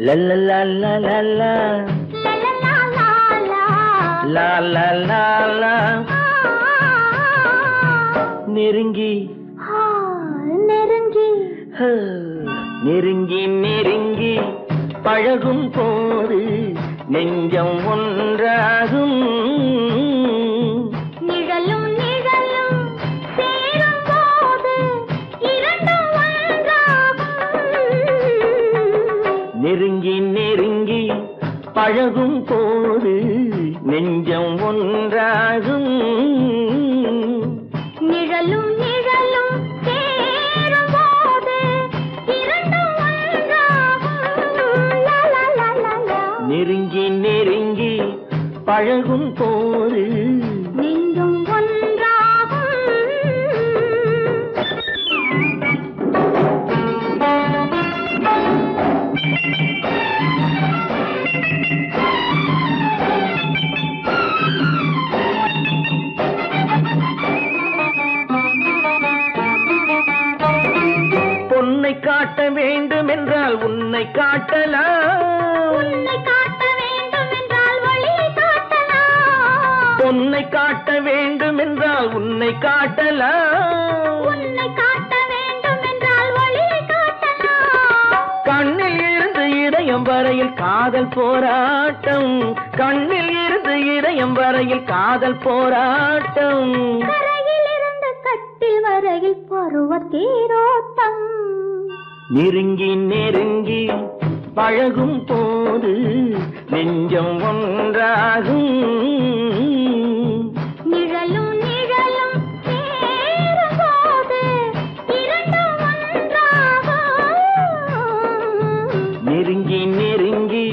லல்லா லா லா லா லா லா லா லா நெருங்கி நெருங்கி நெருங்கி நெருங்கி பழகும் போது நெஞ்சம் ஒன்றாகும். நிழலும் நிழலும் சேரும் போது இரண்டும் ஒன்றாகும். நெருங்கி நெருங்கி பழகும் போது நெஞ்சம் ஒன்றாகும். நிழலும் நிழலும் சேரும் போது இரண்டும் ஒன்றாகும். லா லா லா லா லா. நெருங்கி நெருங்கி பழகும் போது நெஞ்சும் ஒன்றாகும். பொன்னை காட்ட வேண்டும் என்றால் உன்னை காட்டலாம். உன்னை காட்ட வேண்டும் என்றால் ஒளியை காட்டலாம். பொன்னை காட்ட வேண்டும் என்றால் உன்னை காட்டலாம். உன்னை காட்ட வேண்டும் என்றால் ஒளியை காட்டலாம். கண்ணில் இருந்து இதயம் வரையில் காதல் போராட்டம். கண்ணில் இருந்து இதயம் வரையில் காதல் போராட்டம். கரையில் இருந்து கட்டில் வரையில் பருவ தேரோட்டம். நெருங்கி நெருங்கி பழகும் போது நெஞ்சம் ஒன்றாகும். நிழலும் நிழலும் சேரும் போது இரண்டும் ஒன்றாகும். நெருங்கி நெருங்கி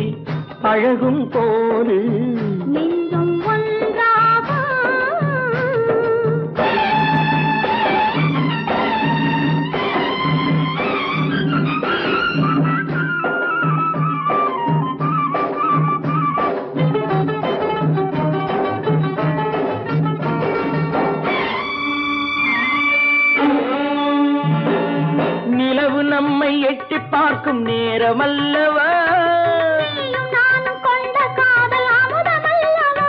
பழகும் போது நெஞ்சும் ஒன்றாகும். நிலவு நம்மை எட்டி பார்க்கும் நேரமல்லவா. நீயும் நானும் கொண்ட காதல் அமுதமல்லவா.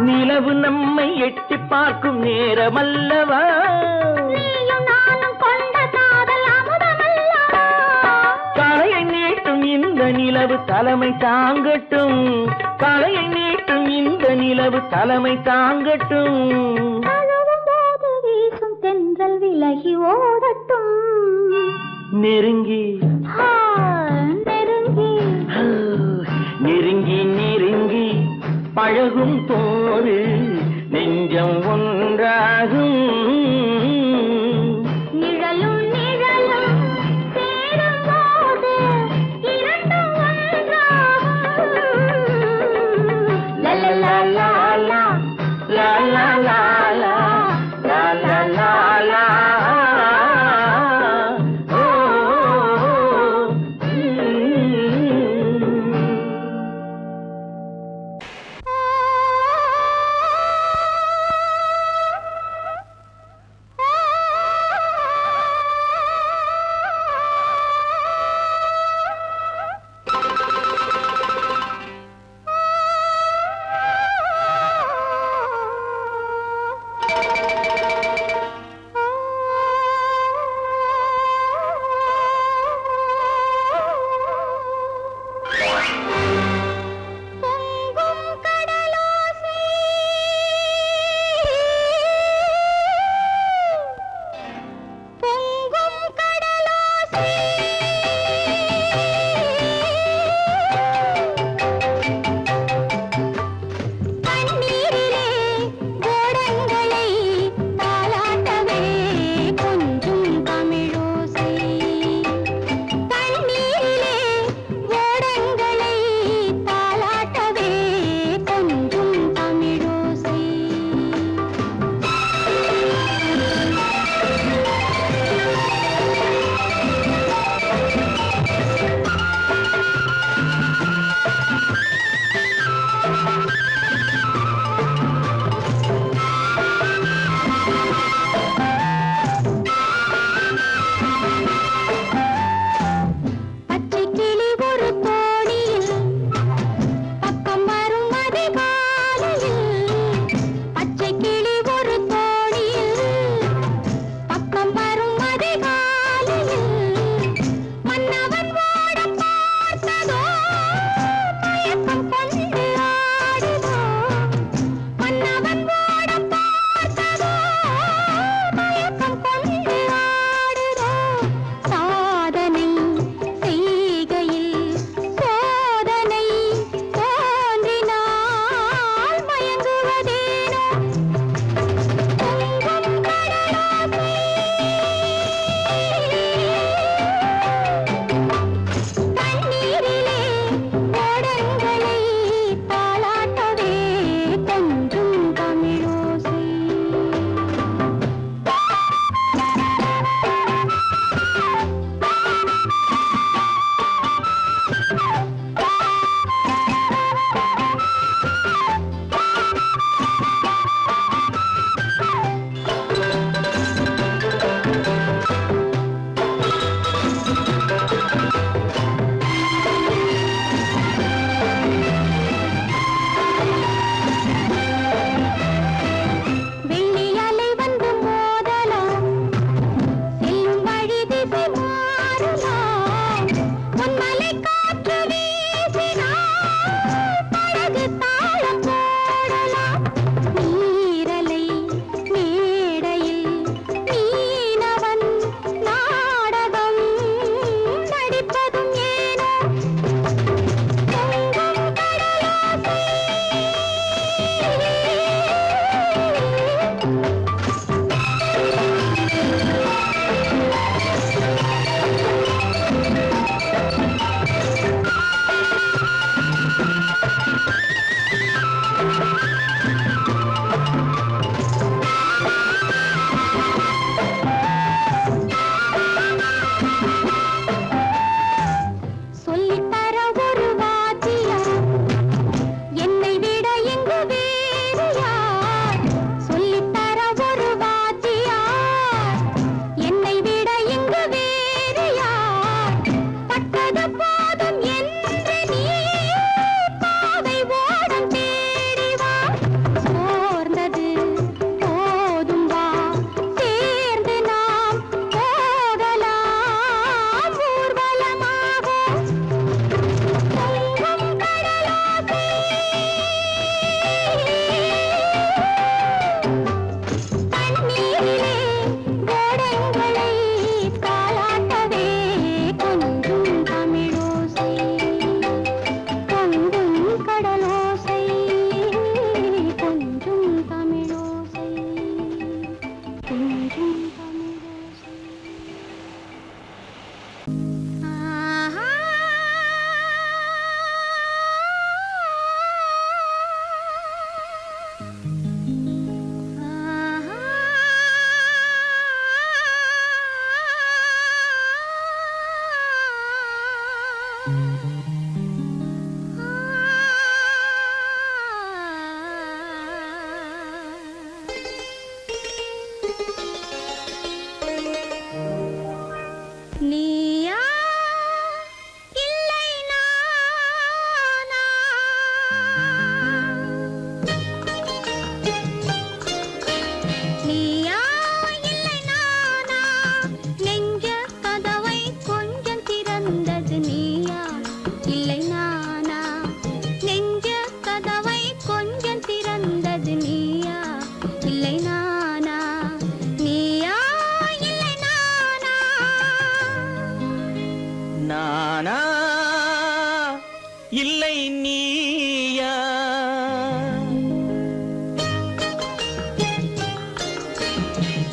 நிலவு நம்மை எட்டி பார்க்கும் நேரமல்லவா. நீயும் நானும் கொண்ட காதல் அமுதமல்லவா. கலையை நீட்டும் இந்த நிலவு தலைமை தாங்கட்டும். கலையை நீட்டும் இந்த நிலவு தலைமை தாங்கட்டும். தழுவும் போது வீசும் தென்றல் விலகி ஓடட்டும். நெருங்கி நெருங்கி நெருங்கி நெருங்கி பழகும் போது நெஞ்சம் ஒன்றாகும். நிழலும் நிழலும் சேரும் போது இரண்டும் ஒன்றாகும். லா லா லா லா லா லா லா லா லா லா லா. ஓ,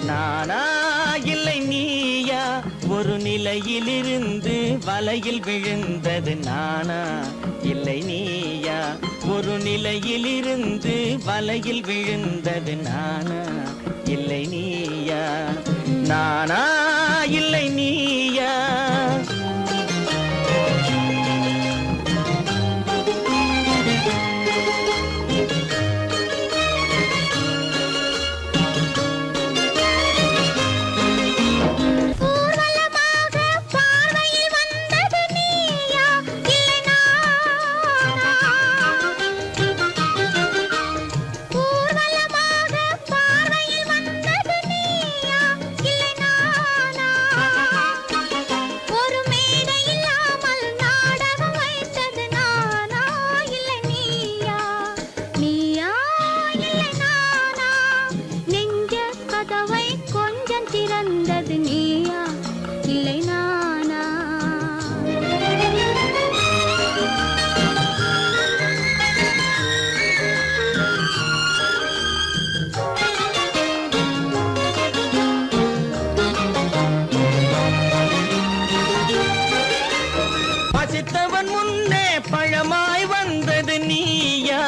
நானா இல்லை நீயா ஒரு நிலையிலிருந்து வலையில் விழுந்தது நானா இல்லை நீயா ஒரு நிலையிலிருந்து வலையில் விழுந்தது நானா இல்லை நீயா நானா இல்லை நீயா பசித்தவன் முன்னே பழமாய் வந்தது நீயா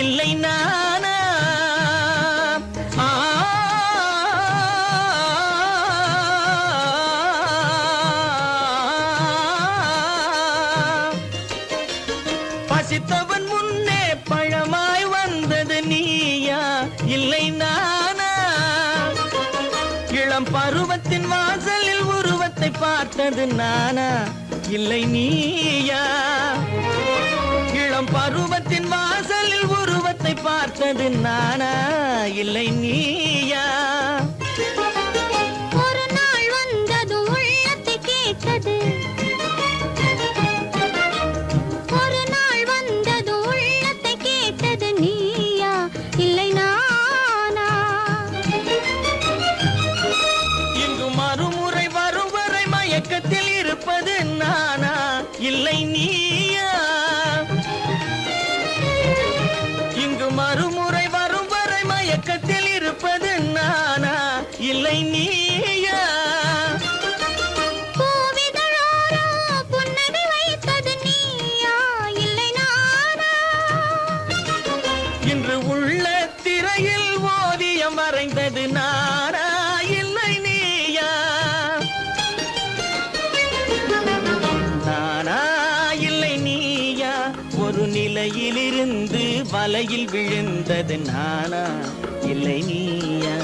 இல்லை நானா பசித்தவன் முன்னே பழமாய் வந்தது நீயா இல்லை நானா இளம் பருவத்தின் வாசலில் உருவத்தை பார்த்தது நானா இல்லை நீயா இளம் பருவத்தின் வாசலில் உருவத்தை பார்த்தது நானா இல்லை நீயா ஒரு நாள் வந்தது உள்ளத்தை கேட்டது ஒரு நாள் வந்தது உள்ளத்தை கேட்டது நீயா இல்லை நானா இங்கு மறுமுறை வரும் வரை மயக்கத்தில் இருப்பது நானா இல்லை நீயா இங்கு மறுமுறை வரும் வரை மயக்கத்தில் இருப்பது நானா இல்லை நீயா பூவிதழோரோ புன்னகை வைத்தது நீயா இல்லை நானா இன்று உள்ள திரையில் ஓவியம் வரைந்தது நானா இல்லை நீயா நானா இல்லை நீயா ஒரு நிலையிலிருந்து வலையில் விழுந்தது நானா இல்லை நீயா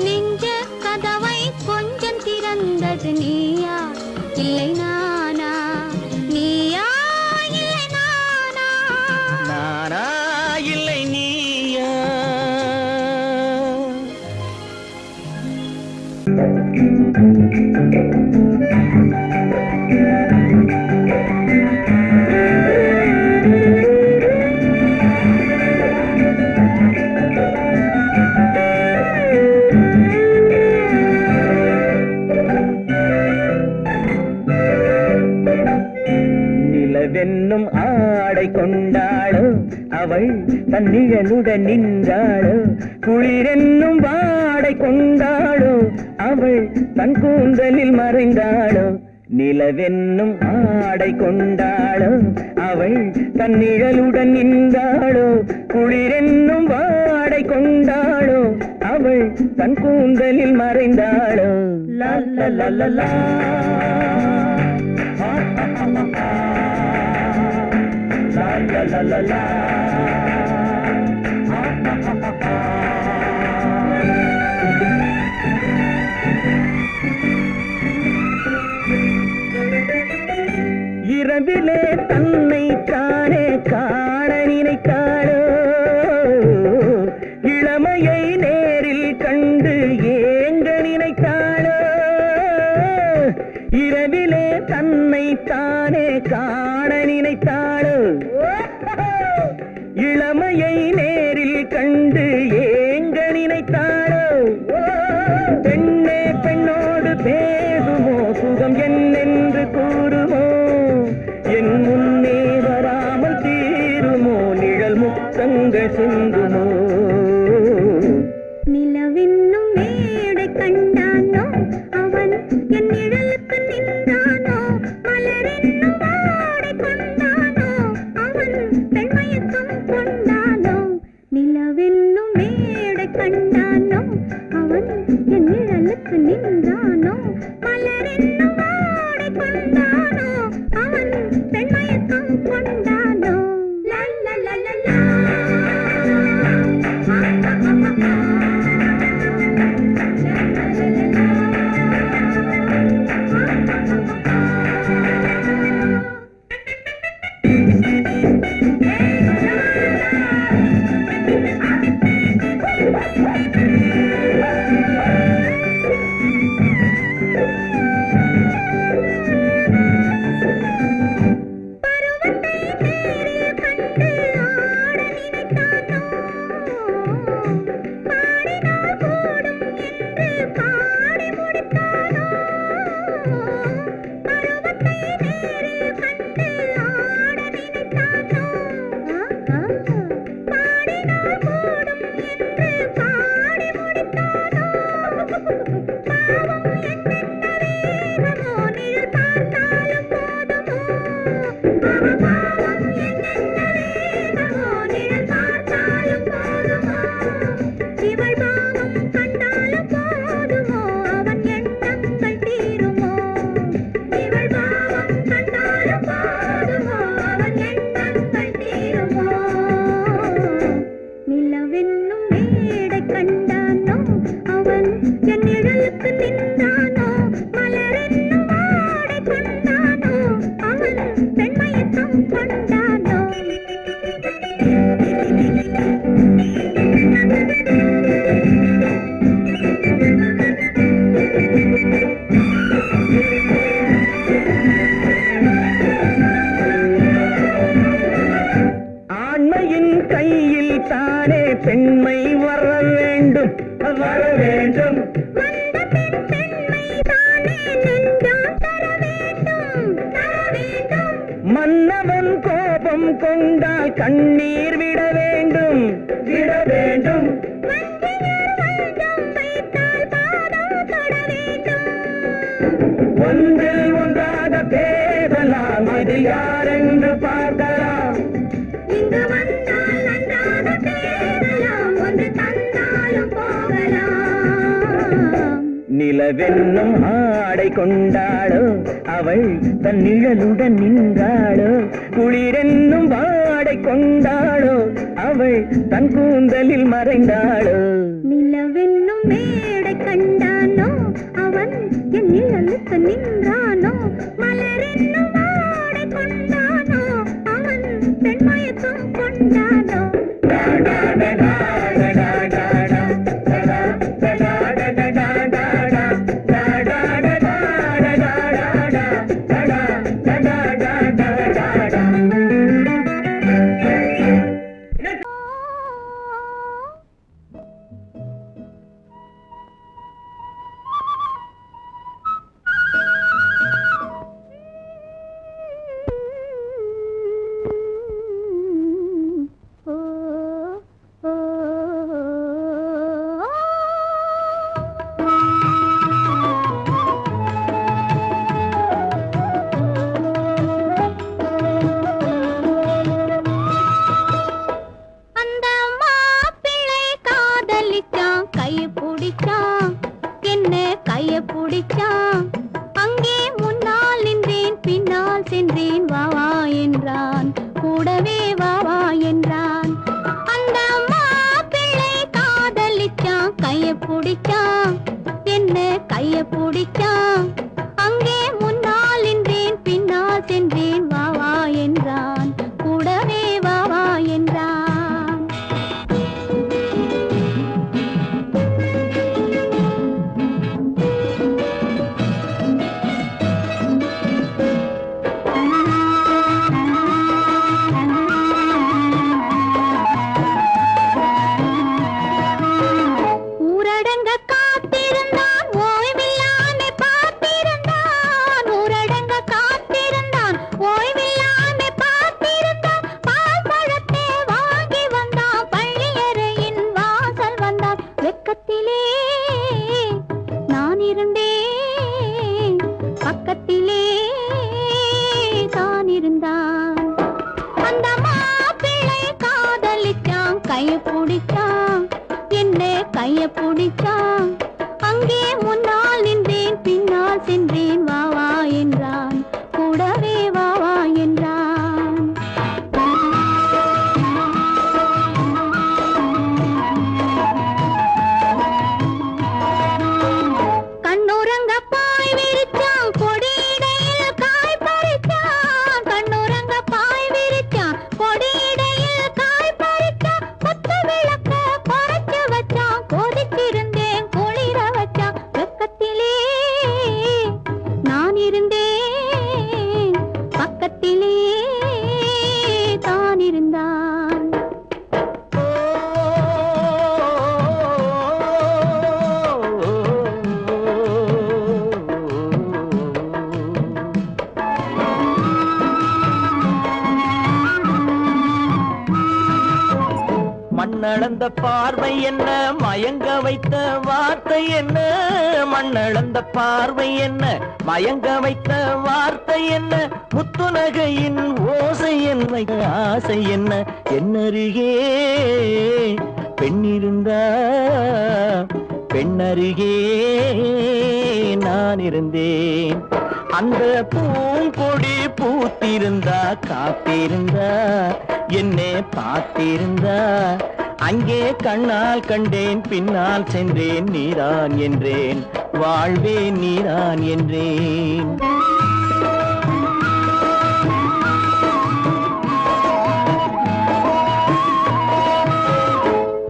நெஞ்ச கதவை கொஞ்சம் திறந்தது நீயா இல்லை நானா நீயா இல்லை நானா நானா இல்லை நீயா நிலவென்னும் ஆடை கொண்டாளோ அவள் தன்னிழலுடன் நின்றாளோ குளிரென்னும் வாடை கொண்டாளோ அவள் தன் கூந்தலில் மறைந்தாளோ நிலவென்னும் ஆடை கொண்டாளோ அவள் தன்னிழலுடன் நின்றாளோ குளிரென்னும் வாடை கொண்டாளோ அவள் தன் கூந்தலில் மறைந்தாளோ லா லா லா லா லா la la la la இரவிலே தன்னை தானே காண நினைத்தாளோ இளமையை நேரில் கண்டு ஏங்க நினைத்தாளோ இரவிலே தன்னை தானே காண நினைத்தாளோ இளமையை நேரில் கண்டு ஏங்க நினைத்தாளோ பெண்ணே பெண்ணோடு பேசுமோ சுகம் என்னென்று கூறுமோ என் முன்னே வராமல் தீருமோ நிழல் முத்தங்கள் சிந்துமோ நிலவென்னும் மேடை கண்டானோ அவன் என் நிழலுக்கு நின்றானோ மலரென்னும் ஆடை கொண்டானோ அவன் பெண்மயக்கம் கொண்டானோ லல்லலலலா பெண்மை வர வேண்டும் வர வேண்டும் மன்னவன் கோபம் கொண்டால் கண்ணீர் விட வேண்டும் விட வேண்டும் ஒன்றில் ஒன்றாக பேசலாம் இது யாரென்று பார்க்கலாம் இங்கு வந்தால் நன்றாக பேசலாம் ஒன்று தந்தாலும் போகலாம் நிலவென்னும் ஆடை கொண்டாளோ அவள் தன் நிழலுடன் நின்றாளோ குளிரென்னும் வாடை கொண்டாளோ அவள் தன் கூந்தலில் மறைந்தாளோ நிலவென்னும் மேடை கண்டானோ அவன் என் நிழலுக்கு நின்றானோ மலரென்னும் வாடை கொண்டானோ அவன் பெண்மயக்கம் கொண்டானோ அங்கே முன்னால் நின்றேன் பின்னால் சென்றேன் வாவா என்றான் கூடவே வாவா என்றான் அந்த மாப்பிள்ளை காதலிச்சான் கைய பிடிச்சான் என்ன கைய பிடிச்சான் அங்கே முன்னால் நின்றேன் பின்னால் சென்றேன் வாவா என்றான் கூடவே வாவா என்றான் ஊரடங்க காத்திருந்தான் ஓய்வில்லாமே பார்த்து பிடிச்சான். அங்கே முன்னால் நின்றேன், பின்னால் சென்றேன். வா வா என்றான், கூடவே வா வா என்றான். கண்ணுறங்க பாய் விரிச்சான், கொடியிடையில் காய் பறிச்சான். கண்ணுறங்க பாய் விரிச்சான், கொடியிடையில் காய் பறிச்சான். குத்து விளக்க குறைச்சு வச்சான், கொதிச்சிருந்தேன் குளிர வச்சான். வெக்கத்திலே நான் இருந்தேன், பக்கத்திலே தான் இருந்தான். மண்ணளந்த பார்வை என்ன, மயங்க வைத்த வார்த்தை என்ன? மண்ணளந்த பார்வை என்ன, மயங்க வைத்த வார்த்தை என்ன? முத்துநகையின் ஓசை என்ன, ஆசை என்ன? என்னருகே பெண்ணிருந்தா, பெண்ணருகே நான் இருந்தேன். அந்த பூங்கொடி பூத்திருந்தா, காத்திருந்தா, என்னை பார்த்திருந்தா, அங்கே கண்ணால் கண்டேன், பின்னால் சென்றேன். நீதான் என்றேன், வாழ்வே நீதான் என்றேன்.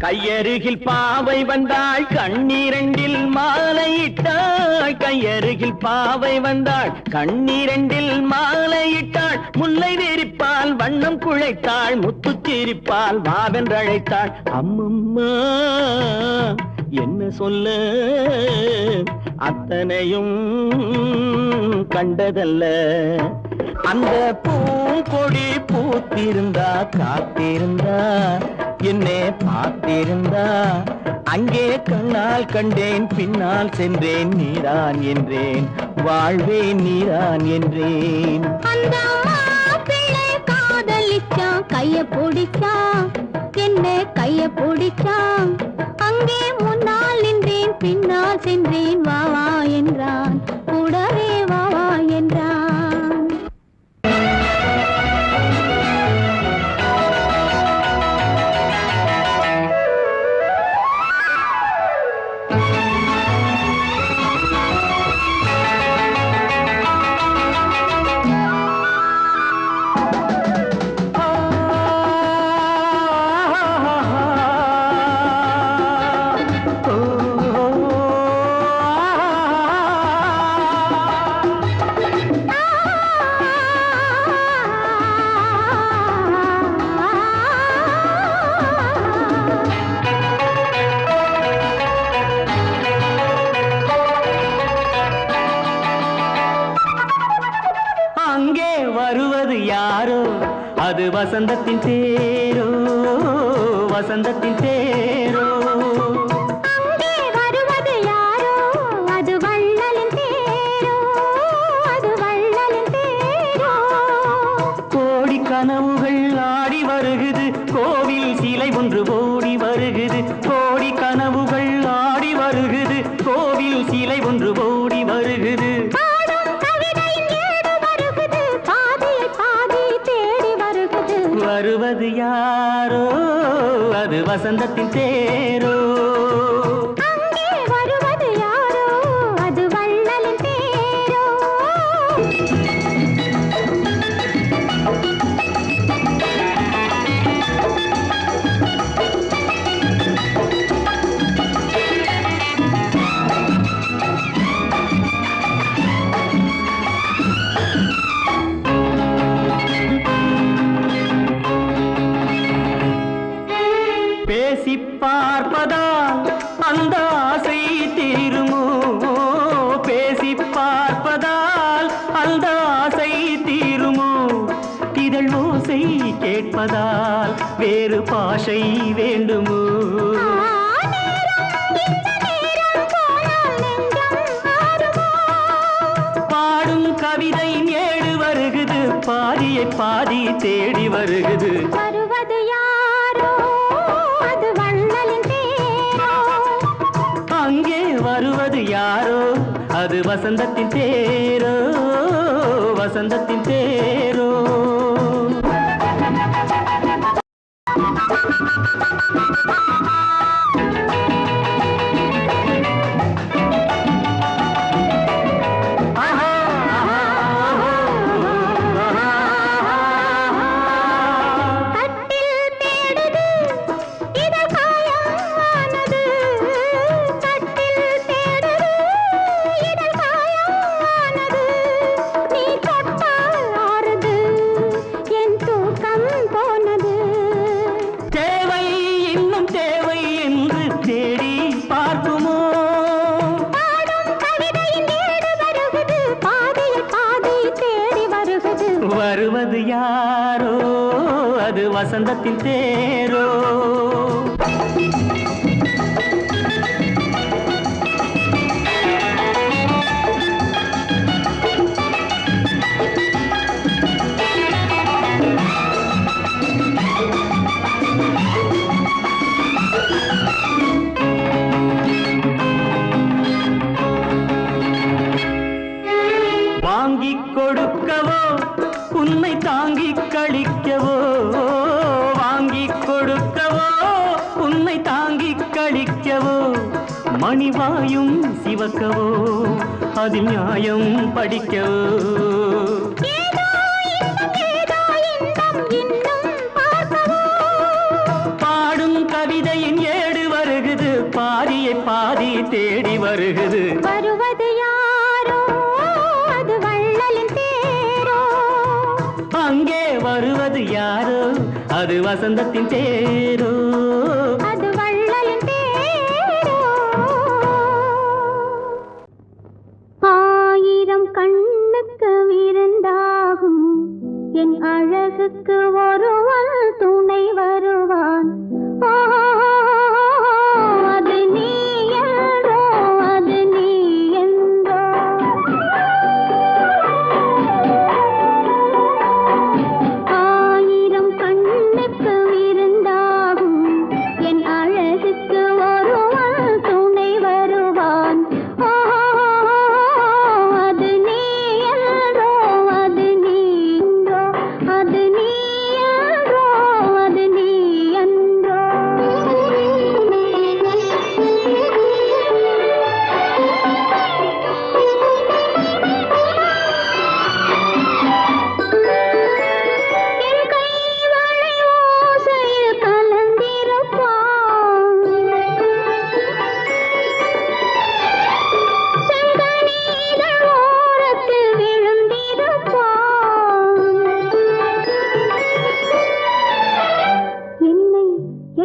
கையருகில் பாவை வந்தாள், கண்ணீரண்டில் மாலையிட்டாள். கையருகில் பாவை வந்தாள், கண்ணீரண்டில் மாலையிட்டாள். முல்லை வெறிப்பால் வண்ணம் குழைத்தாள், முத்துச்சிரிப்பால் வாவென்றழைத்தாள். அம்மம்மா என்ன சொல்ல, அத்தனையும் கண்டதல்ல. அந்த பூங்கொடி பூத்திருந்தா, காத்திருந்தா, என்னை பார்த்திருந்தா, அங்கே கண்ணால் கண்டேன், பின்னால் சென்றேன். நீதான் என்றேன், வாழ்வே நீதான் என்றேன். அந்த மாப்பிள்ளை காதலிச்சான், கைய பிடிச்சான், என்ன கைய பிடிச்சான். அங்கே முன்னால் நின்றேன், பின்னால் சென்றேன். வா வா என்றான், கூடவே வா வா என்றான். அங்கே வருவது யாரோ, அது வசந்தத்தின் தேரோ, வசந்தத்தின் தேரோ. அங்கே வருவது யாரோ, அது வள்ளலின் தேரோ, அது வள்ளலின் தேரோ. கோடி கனவுகள் ஆடி வருகுது, கோவில் சிலை ஒன்று ஓடி வருகுது. கோடி கனவுகள் ஆடி வருகுது, கோவில் சிலை ஒன்று ஓடி வருகுது. வருவது யாரோ, அது வசந்தத்தின் தேரோ. அங்கே வருவது யாரோ, அது வள்ளலின் தேரோ. பேசி பார்ப்பதால் அந்த ஆசை தீருமோ, பேசி பார்ப்பதால் அந்த ஆசை தீருமோ. இதழ் ஓசை கேட்பதால் வேறு பாஷை வேண்டுமோ. பாடும் கவிதை ஏடு வருகுது, பாதியை பாதி தேடி வருகுது. வருவது யாரோ, அது வள்ளலின் தேரோ. வருவது யாரோ அது வசந்தத்தின் தேரோ வசந்தத்தின் தேரோ வருவது யாரோ அது வசந்தத்தின் தேரோ வாங்கிக் கொடுக்கவோ உன்னை தாங்கிக் கழிக்கவோ வாங்கிக் கொடுக்கவோ உன்னை தாங்கிக் கழிக்கவோ மணிவாயும் சிவக்கவோ அதில் நியாயம் படிக்கவோ பாடும் கவிதையின் ஏடு வருகுது பாதியை பாதி தேடி வருகுது வருவது யாரோ அது வள்ளலின் தேரோ அங்கே வருவது யாரோ அது வசந்தத்தின் தேரோ அது வள்ளலின் தேரோ ஆயிரம் கண்ணுக்கு விருந்தாகும் என் அழகுக்கு ஒருவன் துணை வருவான் அது நீ என்றோ அது நீ என்றோ ஆயிரம் கண்ணுக்கு விருந்தாகும் என் அழகுக்கு ஒருவன் துணை வருவான் அது நீ என்றோ அது நீ என்றோ அது நீ என்றோ அது நீ என்றோ என் கைவளை ஓசையில் கலந்திருப்பான் செங்கனீதழ் ஓரத்தில் விழுந்திருப்பான் என்னை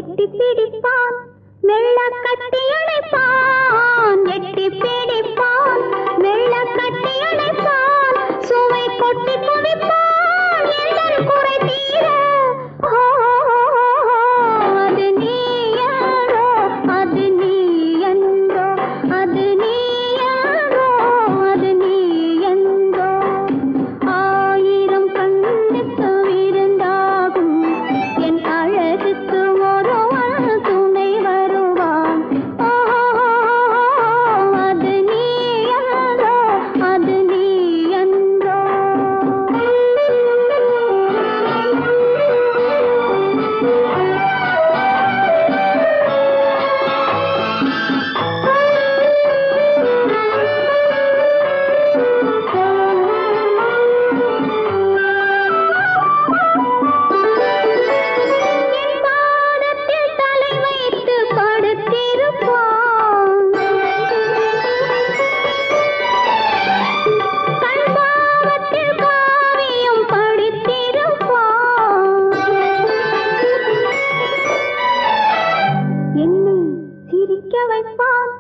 எட்டிப் பிடிப்பான் மெல்ல கட்டி அணைப்பான் எட்டிப் பிடிப்பான் மெல்ல கட்டி அணைப்பான் சுவை கொட்டி குவிப்பான் எந்தன் குறை தீர அது நீ என்றோ அது நீ என்றோ அது நீ என்றோ அது நீ என்றோ ஆயிரம் கண்ணுக்கு விருந்தாகும் என் அழகுக்கு ஒருவன் துணை வருவான் அது நீ என்றோ அது நீ என்றோ என் பாதத்தில் தலை வைத்து படுத்திருப்பான் கண் பாவத்தில் காவியம் படித்திருப்பான் என்னை சிரிக்க வைப்பான்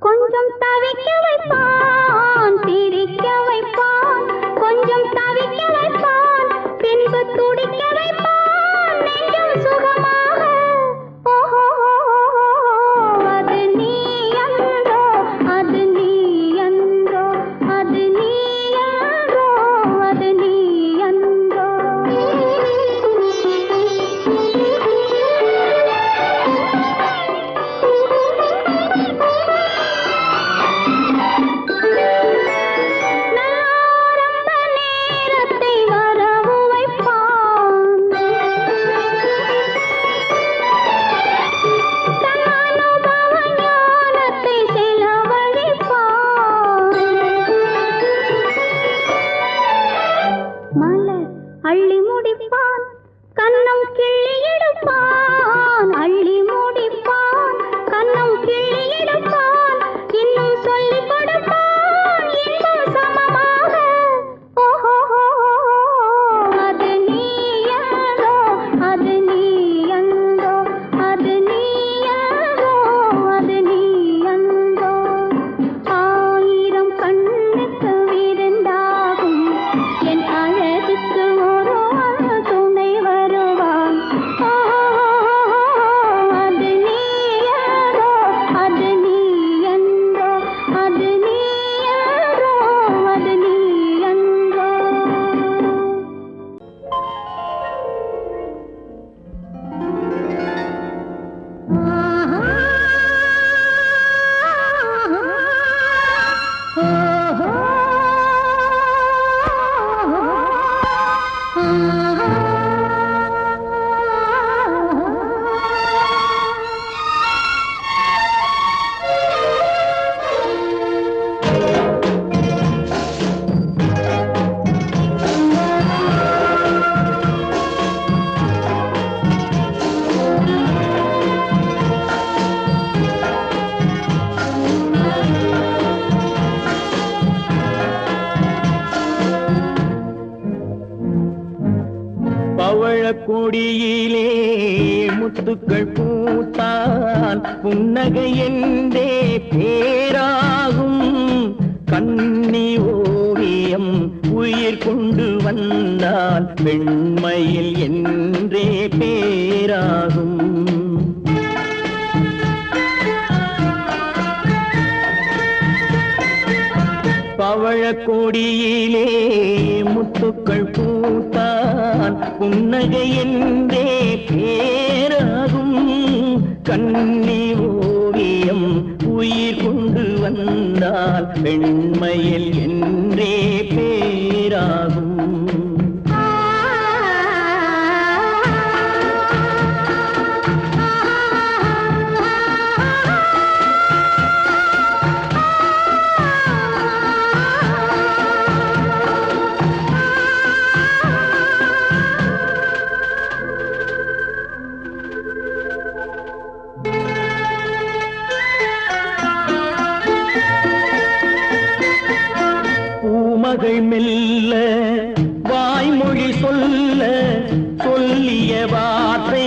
கொஞ்சம் தவிக்க வைப்பான் சிரிக்க வைப்பான் கொஞ்சம் தவிக்க வைப்பான் பின்பு துடிக்க வைப்பான் நெஞ்சம் சுகமாக அது நீ என்றோ அது நீ என்றோ அது நீ என்றோ அது நீ என்றோ கொடியிலே முத்துக்கள் பூத்தால் புன்னகை என்றே பேராகும். கன்னி ஓவியம் உயிர் கொண்டு வந்தால் பெண்மையில் என்றே பேராகும். பவழக் கொடியிலே முத்துக்கள் பூத்தான் புன்னகை என்றே பேராகும். கன்னி ஓவியம் உயிர் கொண்டு வந்தால் பெண்மையில் என்றே பேராகும். மகள் மெல்ல வாய்மொழி சொல்ல சொல்லிய வார்த்தை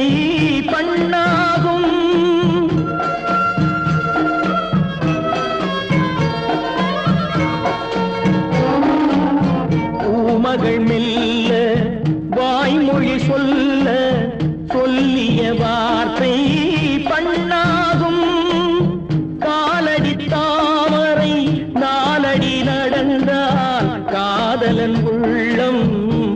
பண்ணாகும். பூமகள் மெல்ல வாய்மொழி சொல்ல சொல்லிய வார்த்தை பண்ணாகும். காலடி தாமரை நாலடி நடந்தால் காதலன் உள்ளம்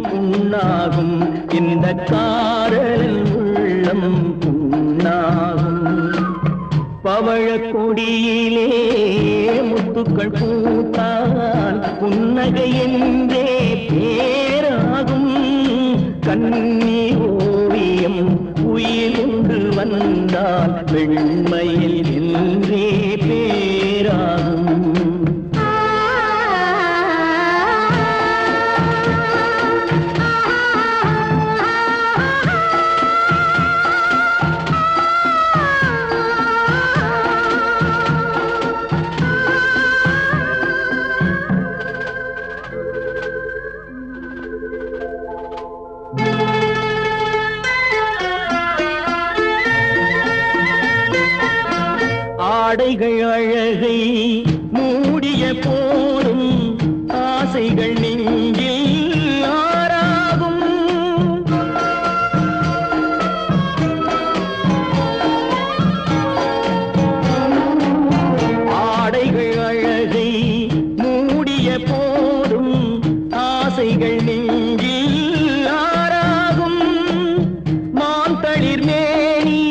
புண்ணாகும். இந்த காதலன் உள்ளம் புண்ணாகும். பவழக் கொடியிலே முத்துக்கள் பூத்தால் புன்னகை என்றே பேராகும். கன்னி ஓவியம் உயிர் கொண்டு வந்தால் பெண்மையில் என்றே பேராகும். ஆடைகள் அழகை மூடிய போதும் ஆசைகள் நெஞ்சில் ஆறாகும். ஆடைகள் அழகை மூடிய போதும் ஆசைகள் நெஞ்சில் ஆறாகும். மான் தளிர் மேனி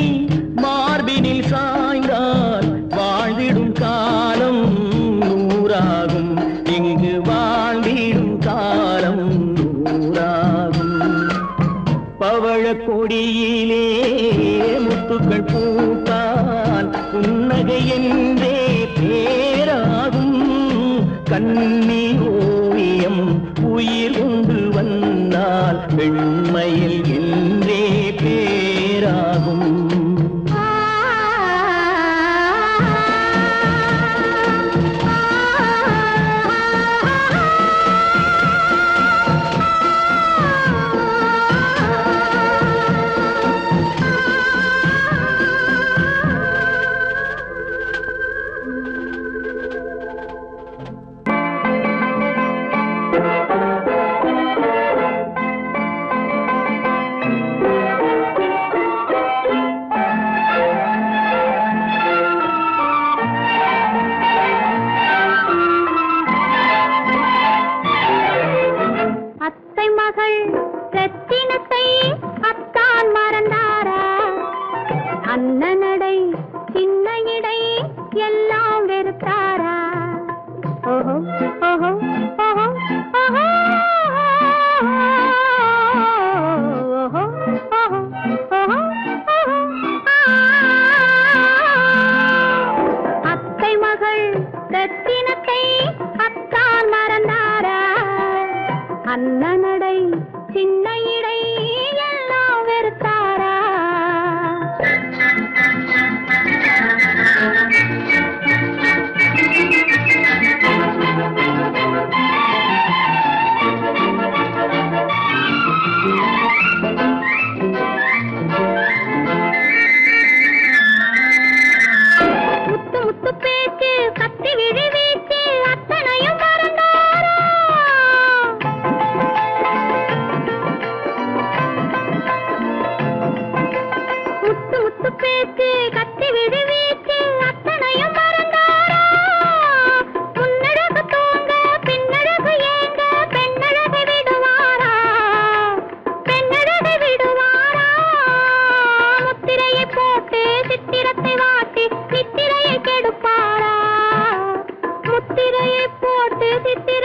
மார்பினில் சாய்ந்தால் வாழ்ந்திடும் காலம் நூறாகும். இங்கு வாழ்ந்திடும் காலம் நூறாகும். பவழக் கொடியிலே முத்துக்கள் பூத்தால் புன்னகை என்றே பேராகும். கன்னி ஓவியம் உயிர் கொண்டு வந்தால் பெண்மையில் என்றே பேராகும். அண்ணனடை சின்ன இடை எல்லாம் வெறுத்தாரா? ஓஹோ ஓஹோ ஓஹோ ஓஹோ ஓஹோ ஓஹோ ஓஹோ. அத்தை மகள் ரத்தினத்தை அத்தான் மறந்தாரா? அண்ணனடை சின்ன இடை எல்லாம் வெறுத்தாரா? முத்திரையை போட்டு சித்திர